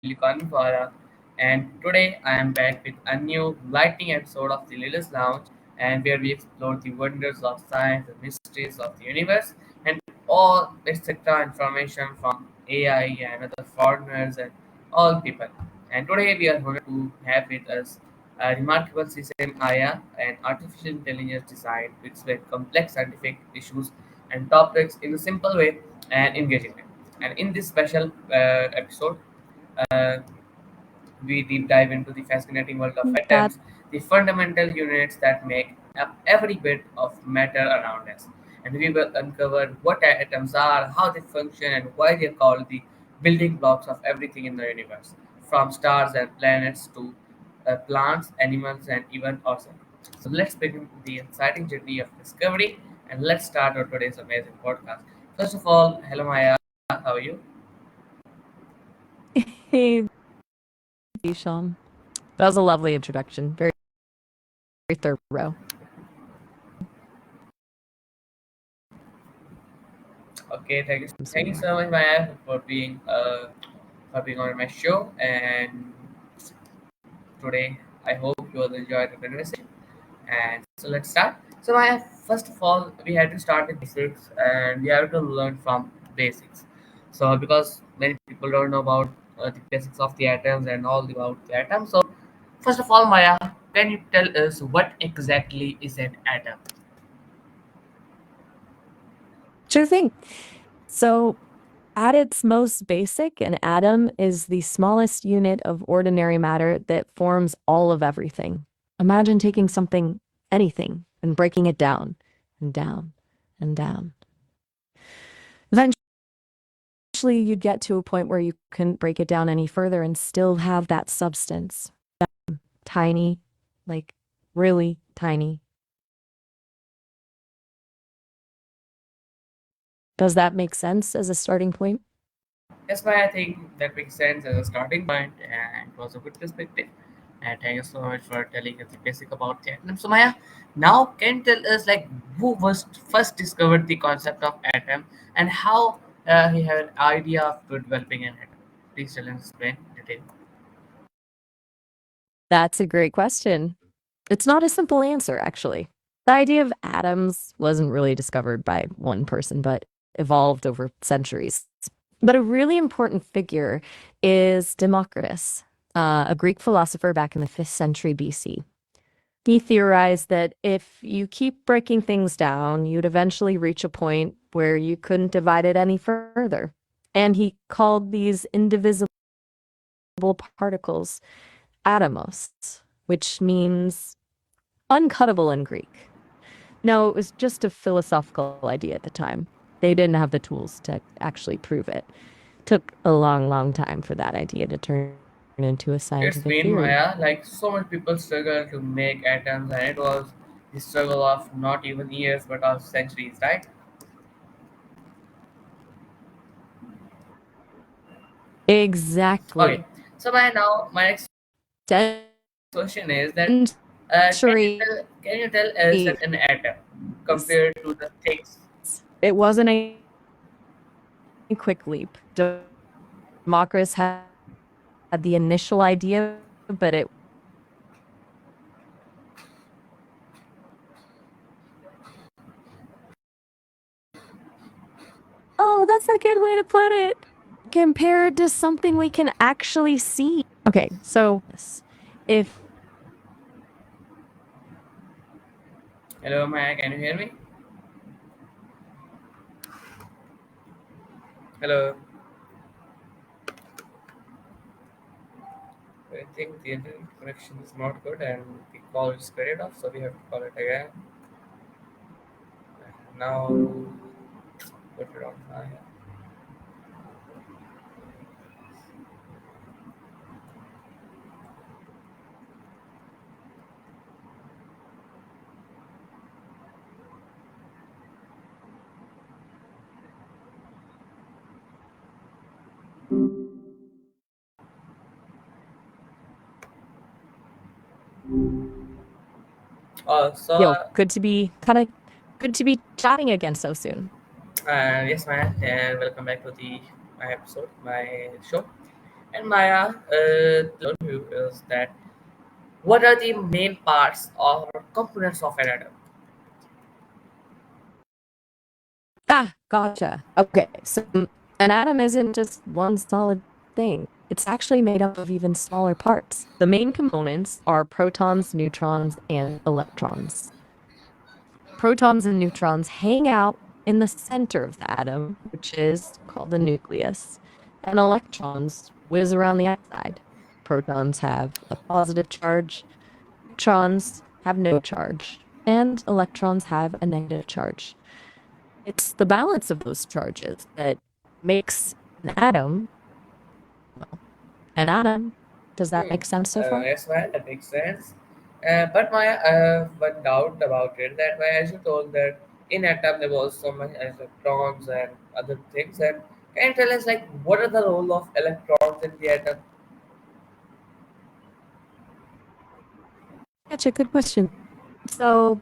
Farah, and today I am back with a new lightning episode of the Lilith Lounge, and where we explore the wonders of science, the mysteries of the universe, and all etc. information from AI and other foreigners and all people. And today we are going to have with us a remarkable system Aya, an artificial intelligence designed to explain complex scientific issues and topics in a simple way and engaging way. And in this special episode, uh, we deep dive into the fascinating world of That atoms, the fundamental units that make up every bit of matter around us. And we will uncover what atoms are, how they function, and why they are called the building blocks of everything in the universe, from stars and planets to plants, animals, and even ourselves. So let's begin the exciting journey of discovery, and let's start our today's amazing podcast. First of all, hello Maya, how are you? hey, Hesham. That was a lovely introduction. Very thorough. Okay, So thank you more. so much, Maya, for being on my show. And today, I hope you will enjoy the conversation. And so let's start. So Maya, first of all, we had to start with basics, and we have to learn from basics. So because many people don't know about the basics of the atoms and all about the atoms. So first of all, Maya, can you tell us what exactly is an atom? Sure thing. So, at its most basic, an atom is the smallest unit of ordinary matter that forms all of everything. Imagine taking something, anything, and breaking it down and down and down. Eventually, you'd get to a point where you couldn't break it down any further and still have that substance. Tiny, like really tiny. Does that make sense as a starting point? That's why I think that makes sense as a starting point, and it was a good perspective. And thank you so much for telling us the basic about the atom. So Maya, now can you tell us like who was first discovered the concept of atom and how he had an idea of developing an atom? Please tell and explain detail. That's a great question. It's not a simple answer, actually. The idea of atoms wasn't really discovered by one person, but evolved over centuries. But a really important figure is Democritus, a Greek philosopher back in the 5th century BC. He theorized that if you keep breaking things down, you'd eventually reach a point where you couldn't divide it any further. And he called these indivisible particles atomos, which means uncuttable in Greek. No, it was just a philosophical idea at the time. They didn't have the tools to actually prove it. Took a long, long time for that idea to turn into a It's scientific been theory. Maya, like so much people struggle to make atoms, and it was the struggle of not even years but of centuries, right? Okay, Exactly. so Maya, now my next question is that Centuries. can you tell us that an atom compared to the things? It wasn't a quick leap. Democritus had the initial idea, but it oh, that's a good way to put it. Compared to something we can actually see. Okay, so if Hello, Maya, can you hear me? Hello. I think the internet connection is not good and the call is cut off, so we have to call it again. Now, put it on. Yeah. So, good to be chatting again so soon. yes, Maya, and welcome back to the my episode, my show. And Maya, the view is that what are the main parts or components of an atom? Ah, gotcha. Okay, so an atom isn't just one solid thing. It's actually made up of even smaller parts. The main components are protons, neutrons, and electrons. Protons and neutrons hang out in the center of the atom, which is called the nucleus, and electrons whiz around the outside. Protons have a positive charge, neutrons have no charge, and electrons have a negative charge. It's the balance of those charges that makes an atom, well, an atom. Does that Hmm. make sense so far? Yes, Maya, that makes sense. But Maya, I have one doubt about it. That Maya, as you told that in atom there was so much electrons and other things. And can you tell us like what are the role of electrons in the atom? Gotcha, good question. So,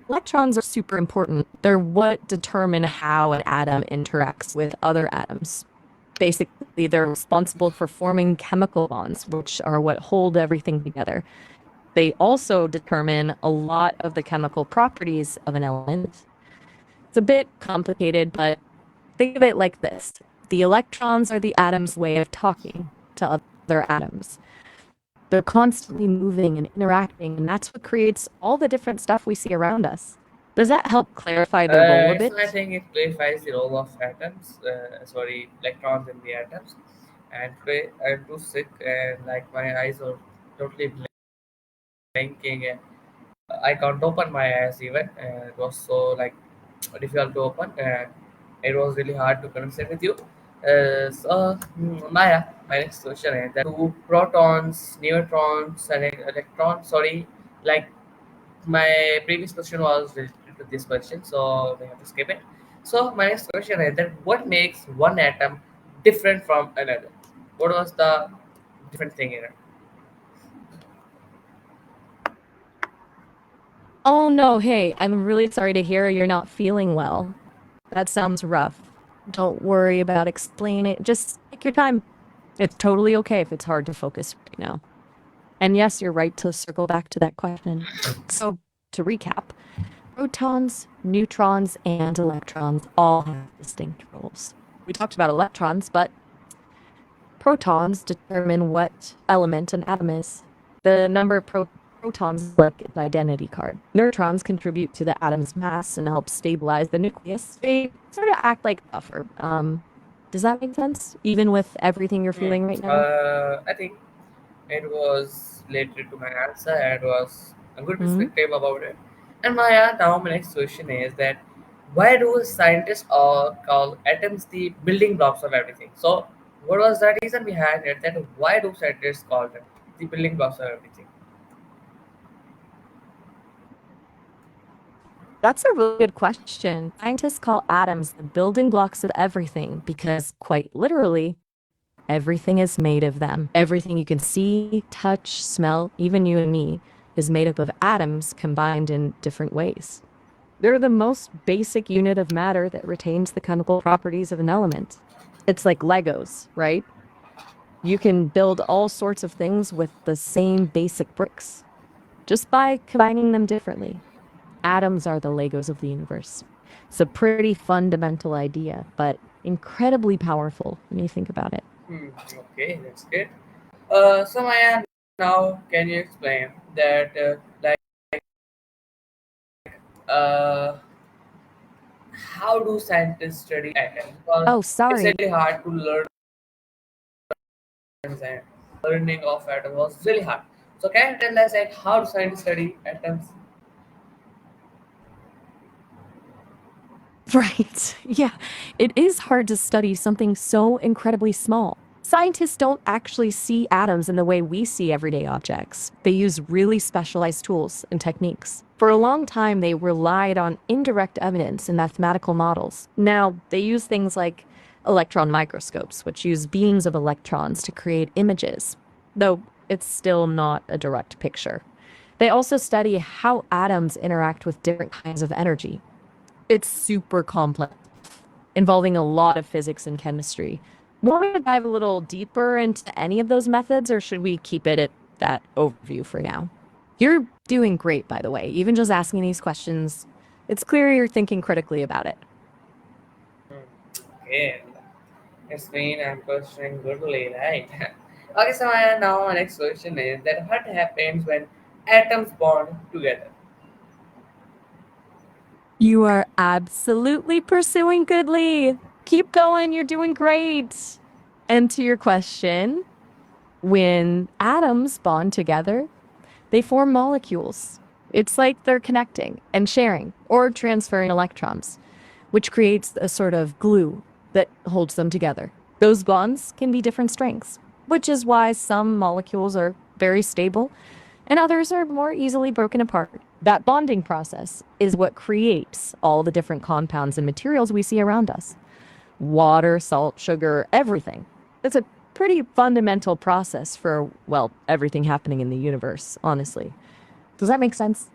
electrons are super important. They're what determine how an atom interacts with other atoms. Basically, they're responsible for forming chemical bonds, which are what hold everything together. They also determine a lot of the chemical properties of an element. It's a bit complicated, but think of it like this. The electrons are the atom's way of talking to other atoms. They're constantly moving and interacting, and that's what creates all the different stuff we see around us. Does that help clarify their role a So I bit? think it clarifies the role of atoms. Sorry, electrons in the atoms. And today I'm too sick and like my eyes are totally blinking and I can't open my eyes even. It was so like difficult to open and it was really hard to conversate with you. Maya, my next question is that two protons, neutrons, and electrons. Sorry, like my previous question was related to this question, so we have to skip it. So my next question is that what makes one atom different from another? What was the different thing in it? Oh no, hey, I'm really sorry to hear you're not feeling well. That sounds rough. Don't worry about explaining it. Just take your time. It's totally okay if it's hard to focus right now. And yes, you're right to circle back to that question. So, to recap, protons, neutrons, and electrons all have distinct roles. We talked about electrons, but protons determine what element an atom is. The number of protons is like its identity card. Neutrons contribute to the atom's mass and help stabilize the nucleus. They sort of act like a buffer. Does that make sense? Even with everything you're Hmm. feeling right now? I think it was related to my answer and was a good Hmm. perspective about it. And Maya, now my next question is that why do scientists all call atoms the building blocks of everything? So, what was the reason behind it? That why do scientists call them the building blocks of everything? That's a really good question. Scientists call atoms the building blocks of everything because, quite literally, everything is made of them. Everything you can see, touch, smell, even you and me, is made up of atoms combined in different ways. They're the most basic unit of matter that retains the chemical properties of an element. It's like Legos, right? You can build all sorts of things with the same basic bricks just by combining them differently. Atoms are the Legos of the universe. It's a pretty fundamental idea, but incredibly powerful when you think about it. Hmm, okay, that's good. So Maya, now can you explain that uh, how do scientists study atoms? Because Oh, it's sorry. really hard to learn and learning of atoms was really hard. So can you tell us like how do scientists study atoms? Right. Yeah. It is hard to study something so incredibly small. Scientists don't actually see atoms in the way we see everyday objects. They use really specialized tools and techniques. For a long time, they relied on indirect evidence and mathematical models. Now, they use things like electron microscopes, which use beams of electrons to create images, though it's still not a direct picture. They also study how atoms interact with different kinds of energy. It's super complex, involving a lot of physics and chemistry. Want me to dive a little deeper into any of those methods, or should we keep it at that overview for now? You're doing great, by the way. Even just asking these questions, it's clear you're thinking critically about it. Okay, it's mean I'm questioning goodly, right? Okay, so now my next question is that what happens when atoms bond together? You are absolutely pursuing goodly. Keep going. You're doing great. And to your question, when atoms bond together, they form molecules. It's like they're connecting and sharing or transferring electrons, which creates a sort of glue that holds them together. Those bonds can be different strengths, which is why some molecules are very stable and others are more easily broken apart. That bonding process is what creates all the different compounds and materials we see around us: water, salt, sugar, everything. It's a pretty fundamental process for, well, everything happening in the universe, honestly. Does that make sense?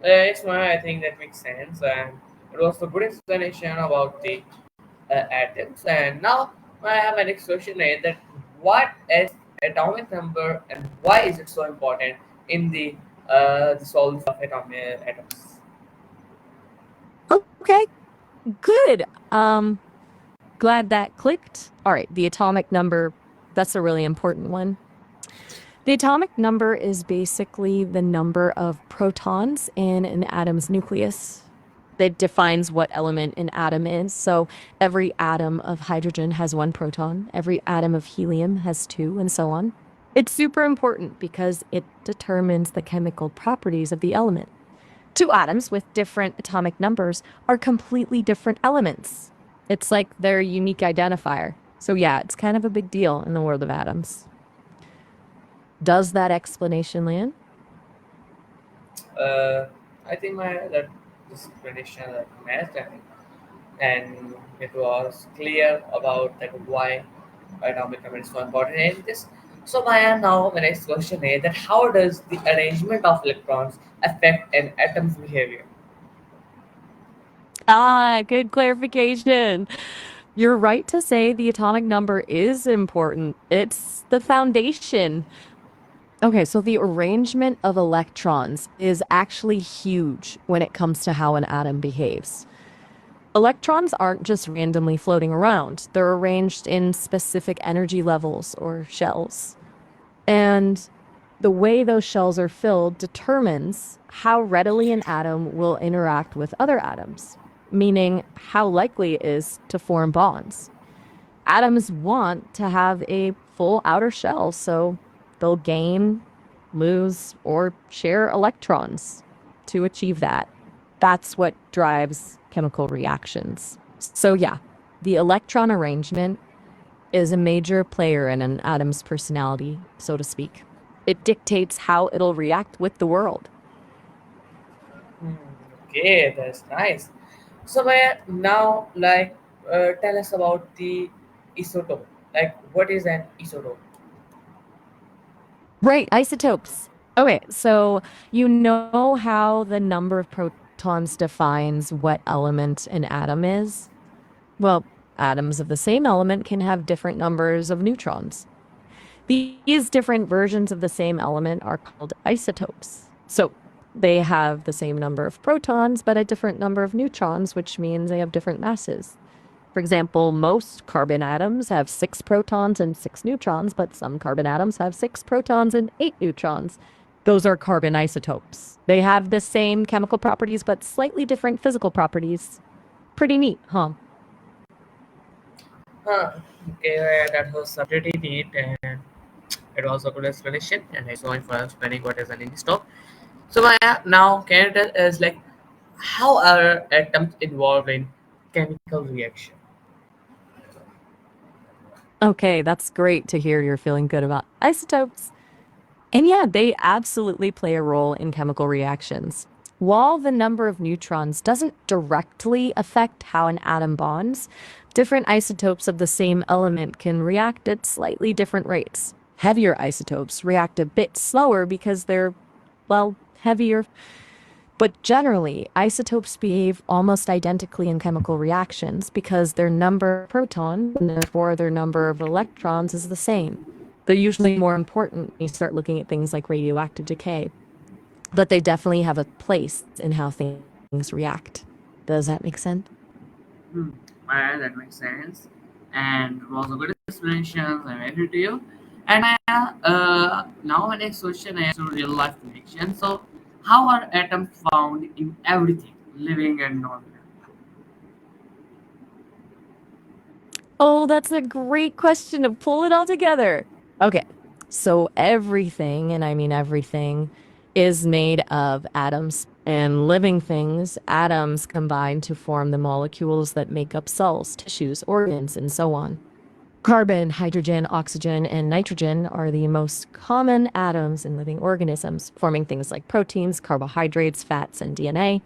It's why I think that makes sense, and it was a good explanation about the atoms. And now I have my next question is that what is atomic number and why is it so important in the solves of atoms? Okay, good. Glad that clicked. All right, the atomic number, that's a really important one. The atomic number is basically the number of protons in an atom's nucleus. That defines what element an atom is. So every atom of hydrogen has one proton, every atom of helium has two, and so on. It's super important because it determines the chemical properties of the element. Two atoms with different atomic numbers are completely different elements. It's like their unique identifier. So, yeah, it's kind of a big deal in the world of atoms. Does that explanation land? Uh, I think my that this explanation like matched and it was clear about that why atomic number is so important in this. So Maya, now the next question is that how does the arrangement of electrons affect an atom's behavior? Ah, good clarification. You're right to say the atomic number is important. It's the foundation. Okay, so the arrangement of electrons is actually huge when it comes to how an atom behaves. Electrons aren't just randomly floating around, they're arranged in specific energy levels or shells. And the way those shells are filled determines how readily an atom will interact with other atoms, meaning how likely it is to form bonds. Atoms want to have a full outer shell, so they'll gain, lose, or share electrons to achieve that. That's what drives chemical reactions. So, yeah, the electron arrangement is a major player in an atom's personality, so to speak. It dictates how it'll react with the world. Hmm, okay, that's nice. So Maya, now tell us about the isotope. Like what is an isotope? Right, isotopes. Okay, so you know how the number of protons defines what element an atom is? Well, atoms of the same element can have different numbers of neutrons. These different versions of the same element are called isotopes. So they have the same number of protons, but a different number of neutrons, which means they have different masses. For example, most carbon atoms have 6 protons and 6 neutrons, but some carbon atoms have 6 protons and 8 neutrons. Those are carbon isotopes. They have the same chemical properties, but slightly different physical properties. Pretty neat, huh? Huh. Okay, that was pretty neat and it was a good explanation. And thanks so much for explaining what is an isotope. So Maya, now can you tell us like how are atoms involved in chemical reaction? Okay, that's great to hear you're feeling good about isotopes. And yeah, they absolutely play a role in chemical reactions. While the number of neutrons doesn't directly affect how an atom bonds, different isotopes of the same element can react at slightly different rates. Heavier isotopes react a bit slower because they're, well, heavier. But generally, isotopes behave almost identically in chemical reactions because their number of protons and therefore their number of electrons is the same. They're usually more important when you start looking at things like radioactive decay, but they definitely have a place in how things react. Does that make sense? Hmm. That makes sense. And it was a good explanation. I agree to you. And now my next question is to real life connection. So, how are atoms found in everything, living and non-living? Oh, that's a great question to pull it all together. Okay, so everything, and I mean everything, is made of atoms. And living things, atoms combine to form the molecules that make up cells, tissues, organs, and so on. Carbon, hydrogen, oxygen, and nitrogen are the most common atoms in living organisms, forming things like proteins, carbohydrates, fats, and DNA.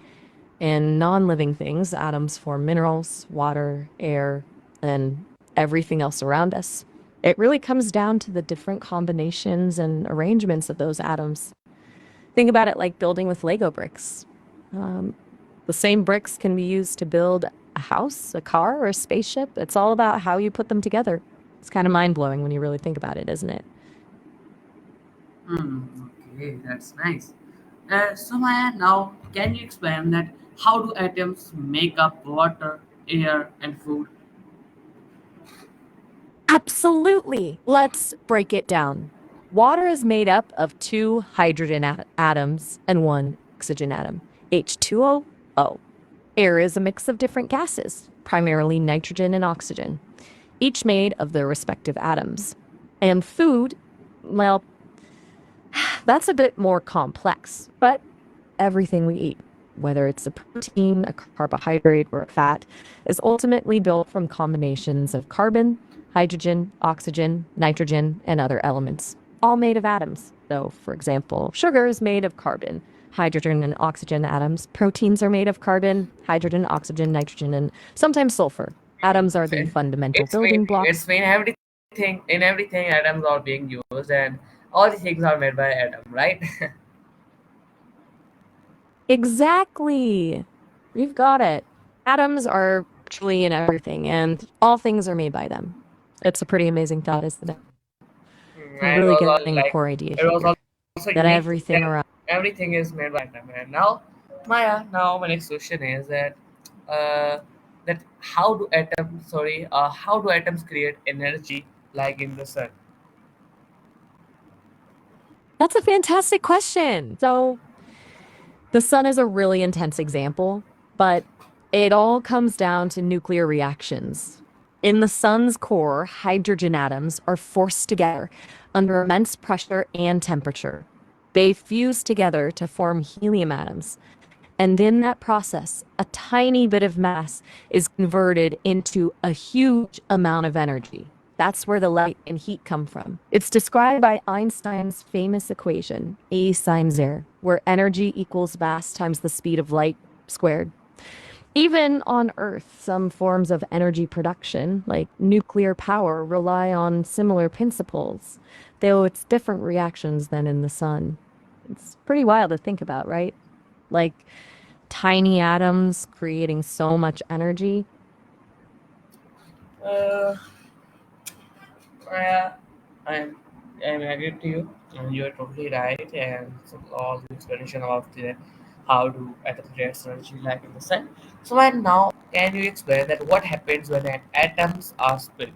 In non living things, atoms form minerals, water, air, and everything else around us. It really comes down to the different combinations and arrangements of those atoms. Think about it like building with Lego bricks. Um, the same bricks can be used to build a house, a car, or a spaceship. It's all about how you put them together. It's kind of mind blowing when you really think about it, isn't it? Hmm. Okay, that's nice. So Maya, now can you explain that how do atoms make up water, air, and food? Absolutely. Let's break it down. Water is made up of two hydrogen atoms and one oxygen atom, H2O. Air is a mix of different gases, primarily nitrogen and oxygen, each made of their respective atoms. And food, well, that's a bit more complex, but everything we eat, whether it's a protein, a carbohydrate, or a fat, is ultimately built from combinations of carbon, hydrogen, oxygen, nitrogen, and other elements, all made of atoms. So, for example, sugar is made of carbon, hydrogen, and oxygen atoms. Proteins are made of carbon, hydrogen, oxygen, nitrogen, and sometimes sulfur. Atoms are the fundamental building It's blocks. mean everything in everything atoms are being used and all the things are made by atom, right? Exactly. You've got it. Atoms are truly in everything, and all things are made by them. It's a pretty amazing thought, isn't it? We're And it really was all getting the like core idea it was here also that unique everything that around. everything is made by atom. And now, Maya, now my next question is uh, that how do atoms create energy like in the sun? That's a fantastic question. So, the sun is a really intense example, but it all comes down to nuclear reactions. In the sun's core, hydrogen atoms are forced together under immense pressure and temperature. They fuse together to form helium atoms. And in that process, a tiny bit of mass is converted into a huge amount of energy. That's where the light and heat come from. It's described by Einstein's famous equation, A times air, where energy equals mass times the speed of light squared. Even on Earth, some forms of energy production, like nuclear power, rely on similar principles, though it's different reactions than in the sun. It's pretty wild to think about, right? Like tiny atoms creating so much energy. Uh, Uh, I'm I'm agree to you, and you are totally right. And so all the explanation about how do atoms react energy like in the sun. So and now, can you explain that what happens when atoms are split?